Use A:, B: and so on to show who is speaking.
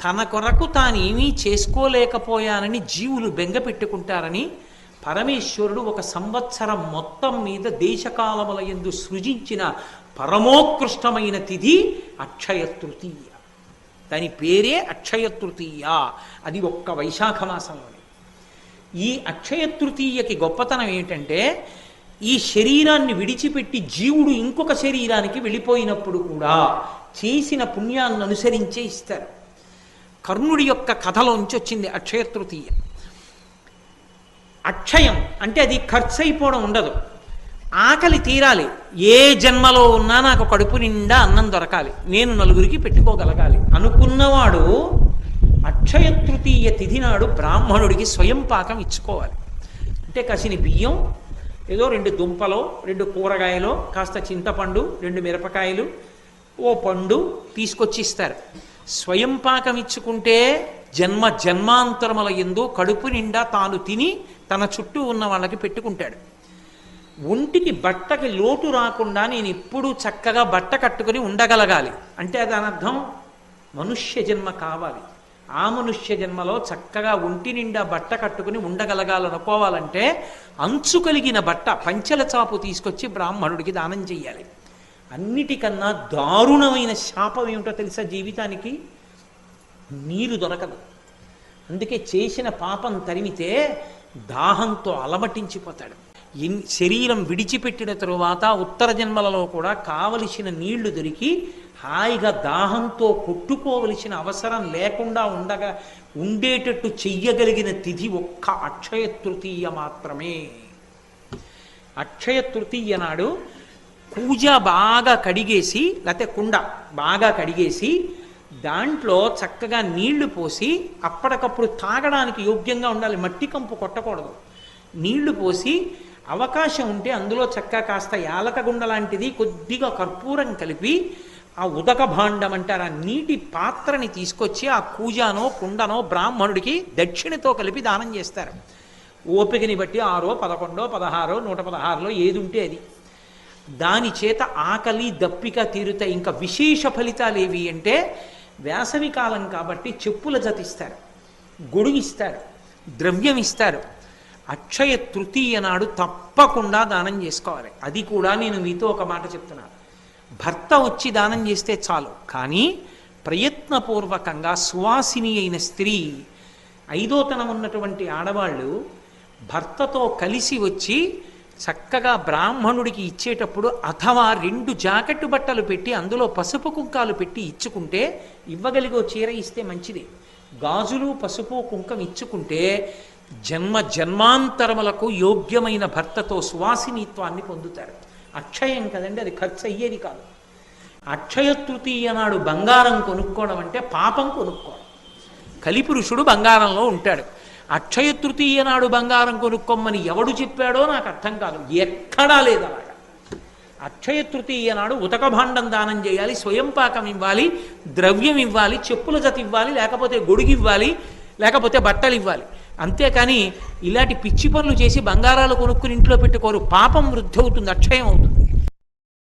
A: తన కొరకు తానేమీ చేసుకోలేకపోయానని జీవులు బెంగ పెట్టుకుంటారని పరమేశ్వరుడు ఒక సంవత్సరం మొత్తం మీద దేశకాలముల యందు సృజించిన పరమోత్కృష్టమైన తిథి అక్షయ తృతీయ. దాని పేరే అక్షయ తృతీయ. అది ఒక్క వైశాఖ మాసంలోనే. ఈ అక్షయ తృతీయకి గొప్పతనం ఏమిటంటే, ఈ శరీరాన్ని విడిచిపెట్టి జీవుడు ఇంకొక శరీరానికి వెళ్ళిపోయినప్పుడు కూడా చేసిన పుణ్యాన్ని అనుసరించే ఇస్తారు. కర్ణుడి యొక్క కథలోంచి వచ్చింది అక్షయ తృతీయ. అక్షయం అంటే అది ఖర్చు అయిపోవడం ఉండదు, ఆకలి తీరాలి. ఏ జన్మలో ఉన్నా నాకు కడుపు నిండా అన్నం దొరకాలి, నేను నలుగురికి పెట్టుకోగలగాలి అనుకున్నవాడు అక్షయ తృతీయ తిథి నాడు బ్రాహ్మణుడికి స్వయం పాకం ఇచ్చుకోవాలి. అంటే కసిని బియ్యం, ఏదో 2 దుంపలో 2 కూరగాయలో కాస్త చింతపండు 2 మిరపకాయలు ఓ పండు తీసుకొచ్చి ఇస్తారు. స్వయం పాకం ఇచ్చుకుంటే జన్మ జన్మాంతరముల యందు కడుపు నిండా తాను తిని తన చుట్టూ ఉన్న వాళ్ళకి పెట్టుకుంటాడు. ఒంటికి బట్టకి లోటు రాకుండా నేను ఎప్పుడూ చక్కగా బట్ట కట్టుకుని ఉండగలగాలి అంటే దాని అర్థం మనుష్య జన్మ కావాలి. ఆ మనుష్య జన్మలో చక్కగా ఒంటి నిండా బట్ట కట్టుకుని ఉండగలగాలనుకోవాలంటే అంచు కలిగిన బట్ట పంచెల చాపు తీసుకొచ్చి బ్రాహ్మణుడికి దానం చెయ్యాలి. అన్నిటికన్నా దారుణమైన శాపం ఏమిటో తెలుసా జీవితానికి? నీరు దొరకదు. అందుకే చేసిన పాపం తరిమితే దాహంతో అలమటించిపోతాడు. శరీరం విడిచిపెట్టిన తరువాత ఉత్తర జన్మలలో కూడా కావలసిన నీళ్లు దొరికి హాయిగా దాహంతో కొట్టుకోవలసిన అవసరం లేకుండా ఉండేటట్టు చెయ్యగలిగిన తిథి ఒక్క అక్షయ తృతీయ మాత్రమే. అక్షయ తృతీయ నాడు కూజ బాగా కడిగేసి, లేకపోతే కుండ బాగా కడిగేసి దాంట్లో చక్కగా నీళ్లు పోసి, అప్పటికప్పుడు తాగడానికి యోగ్యంగా ఉండాలి, మట్టి కంపు కొట్టకూడదు. నీళ్లు పోసి అవకాశం ఉంటే అందులో చక్కగా కాస్త యాలకగుండ లాంటిది కొద్దిగా కర్పూరం కలిపి ఆ ఉదక భాండం అంటారు, ఆ నీటి పాత్రని తీసుకొచ్చి ఆ కూజానో కుండనో బ్రాహ్మణుడికి దక్షిణతో కలిపి దానం చేస్తారు. ఓపికని బట్టి 6, 11, 16, 116లో ఏది ఉంటే అది. దాని చేత ఆకలి దప్పిక తీరుతాయి. ఇంకా విశేష ఫలితాలు ఏవి అంటే, వేసవి కాలం కాబట్టి చెప్పుల జతిస్తారు, గొడుగిస్తారు, ద్రవ్యం ఇస్తారు. అక్షయ తృతీయ నాడు తప్పకుండా దానం చేసుకోవాలి. అది కూడా నేను మీతో ఒక మాట చెప్తున్నాను, భర్త వచ్చి దానం చేస్తే చాలు, కానీ ప్రయత్నపూర్వకంగా సువాసిని అయిన స్త్రీ, 5వ తనం ఉన్నటువంటి ఆడవాళ్ళు భర్తతో కలిసి వచ్చి చక్కగా బ్రాహ్మణుడికి ఇచ్చేటప్పుడు అథవా 2 జాకెట్టు బట్టలు పెట్టి అందులో పసుపు కుంకాలు పెట్టి ఇచ్చుకుంటే, ఇవ్వగలిగో చీర ఇస్తే మంచిది. గాజులు పసుపు కుంకం ఇచ్చుకుంటే జన్మ జన్మాంతరములకు యోగ్యమైన భర్తతో సువాసినిత్వాన్ని పొందుతారు. అక్షయం కదండి, అది ఖర్చు అయ్యేది కాదు. అక్షయ తృతీయ నాడు బంగారం కొనుక్కోవడం అంటే పాపం కొనుక్కోవడం. కలిపురుషుడు బంగారంలో ఉంటాడు. అక్షయ తృతీయ నాడు బంగారం కొనుక్కోమని ఎవడు చెప్పాడో నాకు అర్థం కాదు, ఎక్కడా లేదు అలాగా. అక్షయ తృతీయ నాడు ఉతక భాండం దానం చేయాలి, స్వయం పాకం ఇవ్వాలి, ద్రవ్యం ఇవ్వాలి, చెప్పుల జత ఇవ్వాలి, లేకపోతే గొడుగు ఇవ్వాలి, లేకపోతే బట్టలు ఇవ్వాలి. అంతేకాని ఇలాంటి పిచ్చి పనులు చేసి బంగారాలు కొనుక్కుని ఇంట్లో పెట్టుకోరు. పాపం వృద్ధి అవుతుంది, అక్షయం అవుతుంది.